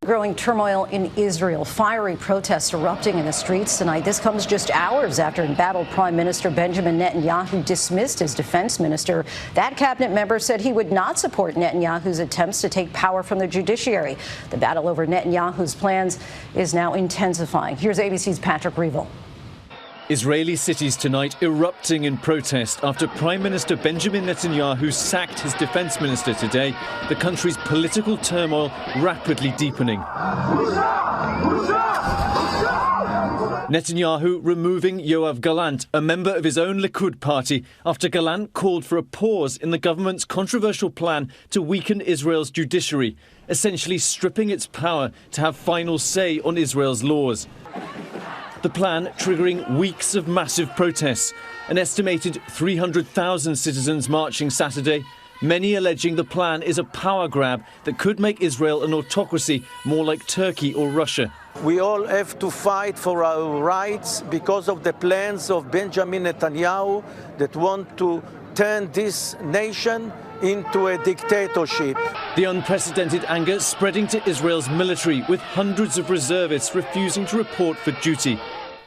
Growing turmoil in Israel. Fiery protests erupting in the streets tonight. This comes just hours after embattled Prime Minister Benjamin Netanyahu dismissed his defense minister. That cabinet member said he would not support Netanyahu's attempts to take power from the judiciary. The battle over Netanyahu's plans is now intensifying. Here's ABC's Patrick Reevell. Israeli cities tonight erupting in protest after Prime Minister Benjamin Netanyahu sacked his defense minister today, the country's political turmoil rapidly deepening. Netanyahu removing Yoav Gallant, a member of his own Likud party, after Gallant called for a pause in the government's controversial plan to weaken Israel's judiciary, essentially stripping its power to have final say on Israel's laws. The plan triggering weeks of massive protests, an estimated 300,000 citizens marching Saturday, many alleging the plan is a power grab that could make Israel an autocracy more like Turkey or Russia. We all have to fight for our rights because of the plans of Benjamin Netanyahu that want to turn this nation into a dictatorship. The unprecedented anger spreading to Israel's military, with hundreds of reservists refusing to report for duty.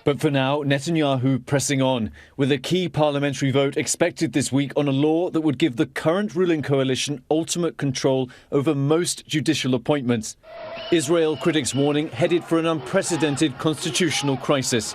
But for now, Netanyahu pressing on, with a key parliamentary vote expected this week on a law that would give the current ruling coalition ultimate control over most judicial appointments. Israel critics warning headed for an unprecedented constitutional crisis.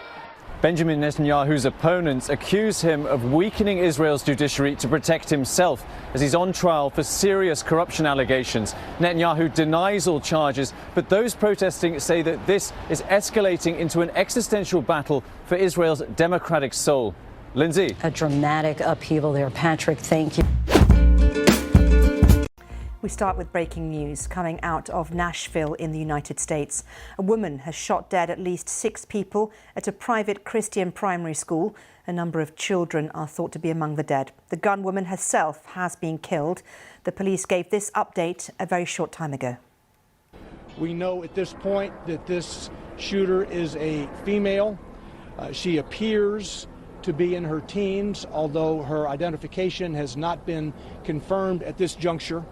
Benjamin Netanyahu's opponents accuse him of weakening Israel's judiciary to protect himself as he's on trial for serious corruption allegations. Netanyahu denies all charges, but those protesting say that this is escalating into an existential battle for Israel's democratic soul. Lindsay. A dramatic upheaval there. Patrick, thank you. We start with breaking news coming out of Nashville in the United States. A woman has shot dead at least 6 people at a private Christian primary school. A number of children are thought to be among the dead. The gunwoman herself has been killed. The police gave this update a very short time ago. We know at this point that this shooter is a female. She appears to be in her teens, although her identification has not been confirmed at this juncture.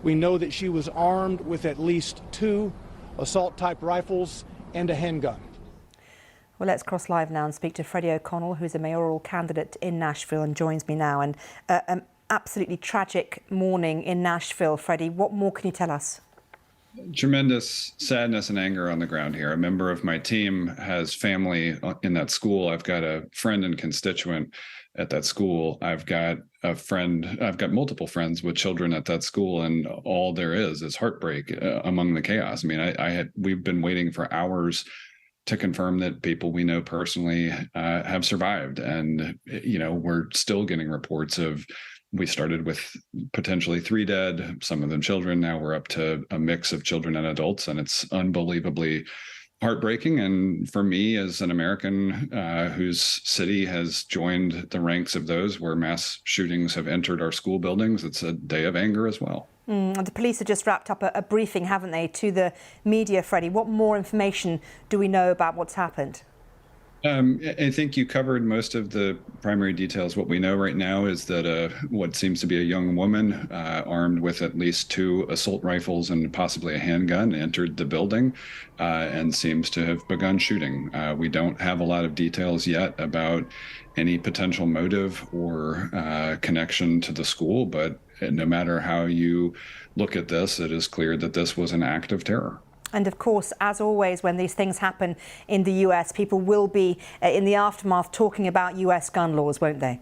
We know that she was armed with at least 2 assault-type rifles and a handgun. Well, let's cross live now and speak to Freddie O'Connell, who's a mayoral candidate in Nashville and joins me now. And an absolutely tragic morning in Nashville. Freddie, what more can you tell us? Tremendous sadness and anger on the ground here. A member of my team has family in that school. I've got a friend and constituent at that school. I've got multiple friends with children at that school, and all there is heartbreak among the chaos. I mean, we've been waiting for hours to confirm that people we know personally have survived. And, we're still getting reports of, we started with potentially 3 dead, some of them children. Now we're up to a mix of children and adults, and it's unbelievably heartbreaking. And for me, as an American whose city has joined the ranks of those where mass shootings have entered our school buildings, it's a day of anger as well. The police have just wrapped up a briefing, haven't they, to the media, Freddie? What more information do we know about what's happened? I think you covered most of the primary details. What we know right now is that what seems to be a young woman armed with at least 2 assault rifles and possibly a handgun entered the building and seems to have begun shooting. We don't have a lot of details yet about any potential motive or connection to the school, but no matter how you look at this, it is clear that this was an act of terror. And of course, as always, when these things happen in the US, people will be in the aftermath talking about US gun laws, won't they?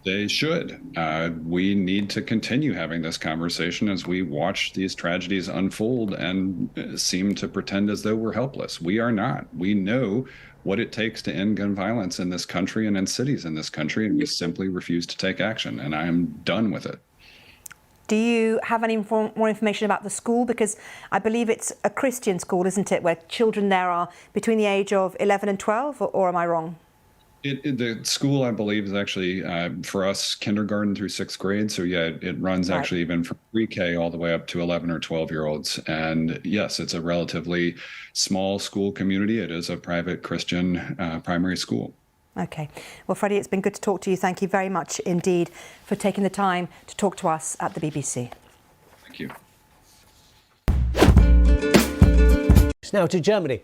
They should. We need to continue having this conversation as we watch these tragedies unfold and seem to pretend as though we're helpless. We are not. We know what it takes to end gun violence in this country and in cities in this country, and we simply refuse to take action. And I am done with it. Do you have any more information about the school? Because I believe it's a Christian school, isn't it, where children there are between the age of 11 and 12, or am I wrong? The school, I believe, is actually, for us, kindergarten through 6th grade. So, yeah, it runs actually even from pre-K all the way up to 11 or 12-year-olds. And yes, it's a relatively small school community. It is a private Christian primary school. OK. Well, Freddie, it's been good to talk to you. Thank you very much indeed for taking the time to talk to us at the BBC. Thank you. Now to Germany,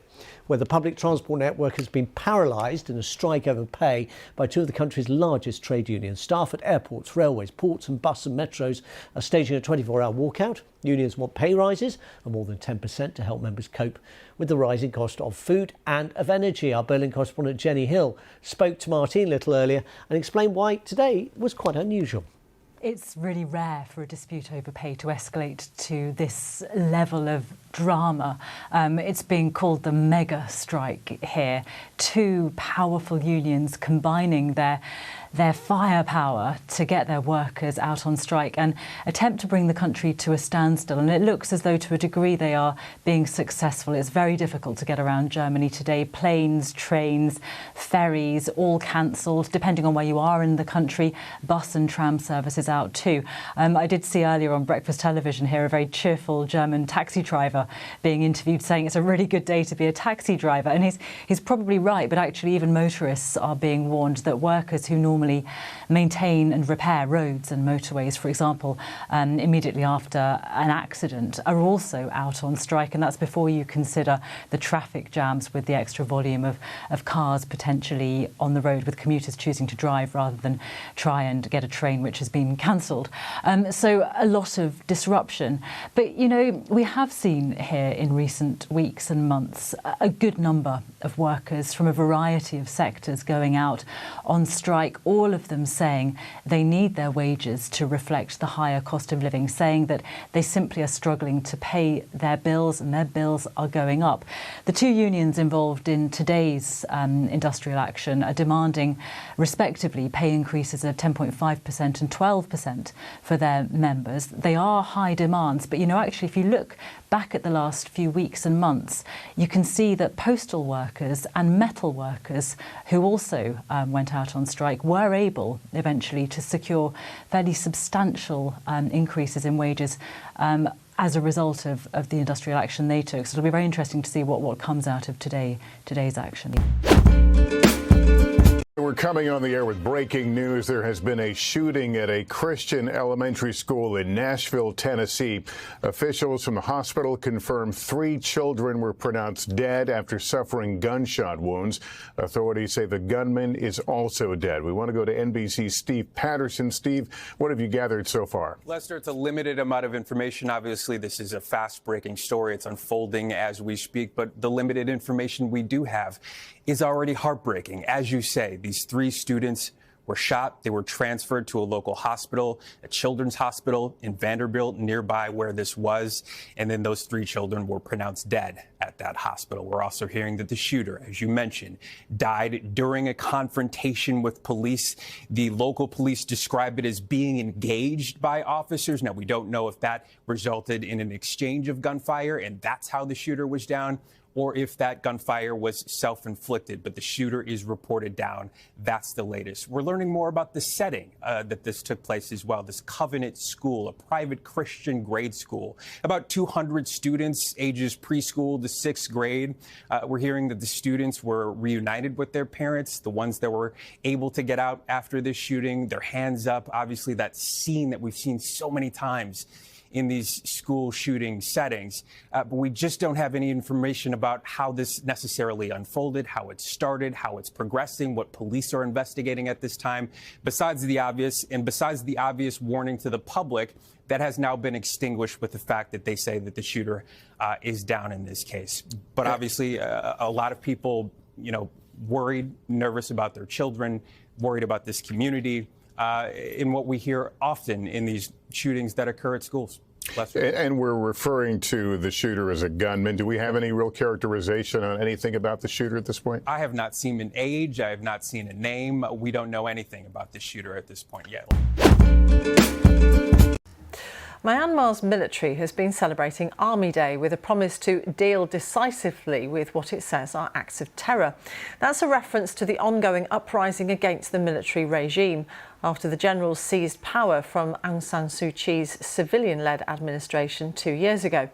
where the public transport network has been paralysed in a strike over pay by two of the country's largest trade unions. Staff at airports, railways, ports and bus and metros are staging a 24-hour walkout. Unions want pay rises of more than 10% to help members cope with the rising cost of food and of energy. Our Berlin correspondent Jenny Hill spoke to Martine a little earlier and explained why today was quite unusual. It's really rare for a dispute over pay to escalate to this level of drama. It's being called the mega strike here. Two powerful unions combining their firepower to get their workers out on strike and attempt to bring the country to a standstill. And it looks as though to a degree they are being successful. It's very difficult to get around Germany today. Planes, trains, ferries, all cancelled, depending on where you are in the country. Bus and tram services out too. I did see earlier on breakfast television here a very cheerful German taxi driver being interviewed saying it's a really good day to be a taxi driver. And he's probably right, but actually even motorists are being warned that workers who normally maintain and repair roads and motorways, for example, immediately after an accident, are also out on strike. And that's before you consider the traffic jams with the extra volume of cars potentially on the road, with commuters choosing to drive rather than try and get a train which has been cancelled. So a lot of disruption. But, you know, we have seen here in recent weeks and months a good number of workers from a variety of sectors going out on strike, all of them saying they need their wages to reflect the higher cost of living, saying that they simply are struggling to pay their bills and their bills are going up. The two unions involved in today's industrial action are demanding, respectively, pay increases of 10.5% and 12% for their members. They are high demands, but, you know, actually, if you look back at the last few weeks and months, you can see that postal workers and metal workers who also went out on strike were able eventually to secure fairly substantial increases in wages as a result of the industrial action they took. So it'll be very interesting to see what comes out of today's action. We're coming on the air with breaking news. There has been a shooting at a Christian elementary school in Nashville, Tennessee. Officials from the hospital confirmed 3 children were pronounced dead after suffering gunshot wounds. Authorities say the gunman is also dead. We want to go to NBC's Steve Patterson. Steve, what have you gathered so far? Lester, it's a limited amount of information. Obviously, this is a fast-breaking story. It's unfolding as we speak, but the limited information we do have is already heartbreaking. As you say, these 3 students were shot. They were transferred to a local hospital, a children's hospital in Vanderbilt, nearby where this was. And then those 3 children were pronounced dead at that hospital. We're also hearing that the shooter, as you mentioned, died during a confrontation with police. The local police describe it as being engaged by officers. Now, we don't know if that resulted in an exchange of gunfire and that's how the shooter was down, or if that gunfire was self-inflicted, but the shooter is reported down. That's the latest. We're learning more about the setting that this took place as well. This Covenant School, a private Christian grade school, about 200 students, ages preschool to 6th grade. We're hearing that the students were reunited with their parents, the ones that were able to get out after this shooting, their hands up. Obviously, that scene that we've seen so many times in these school shooting settings, but we just don't have any information about how this necessarily unfolded, how it started, how it's progressing, what police are investigating at this time, besides the obvious warning to the public that has now been extinguished with the fact that they say that the shooter is down in this case. But obviously, a lot of people, you know, worried, nervous about their children, worried about this community, in what we hear often in these shootings that occur at schools. And we're referring to the shooter as a gunman. Do we have any real characterization on anything about the shooter at this point? I have not seen an age. I have not seen a name. We don't know anything about the shooter at this point yet. Myanmar's military has been celebrating Army Day with a promise to deal decisively with what it says are acts of terror. That's a reference to the ongoing uprising against the military regime after the generals seized power from Aung San Suu Kyi's civilian-led administration 2 years ago.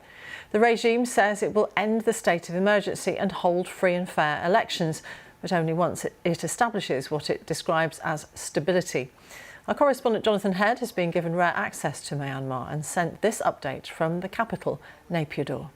The regime says it will end the state of emergency and hold free and fair elections, but only once it establishes what it describes as stability. Our correspondent Jonathan Head has been given rare access to Myanmar and sent this update from the capital, Naypyidaw.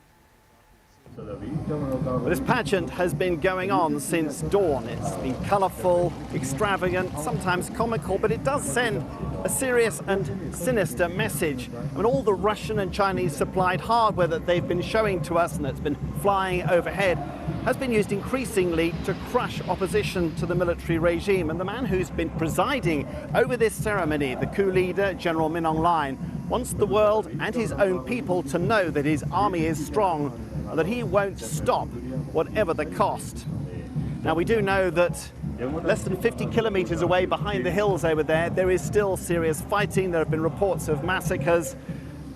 Well, this pageant has been going on since dawn. It's been colourful, extravagant, sometimes comical, but it does send a serious and sinister message. I mean, all the Russian and Chinese supplied hardware that they've been showing to us and that's been flying overhead has been used increasingly to crush opposition to the military regime. And the man who's been presiding over this ceremony, the coup leader, General Min Aung Hlaing, wants the world and his own people to know that his army is strong and that he won't stop, whatever the cost. Now, we do know that less than 50 kilometers away behind the hills over there is still serious fighting. There have been reports of massacres.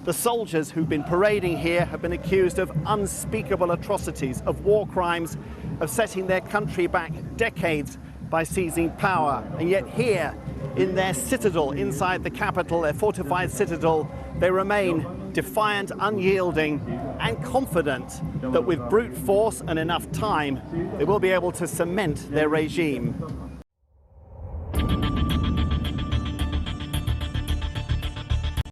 The soldiers who've been parading here have been accused of unspeakable atrocities, of war crimes, of setting their country back decades by seizing power. And yet here, in their citadel, inside the capital, their fortified citadel, they remain defiant, unyielding, and confident that with brute force and enough time, they will be able to cement their regime.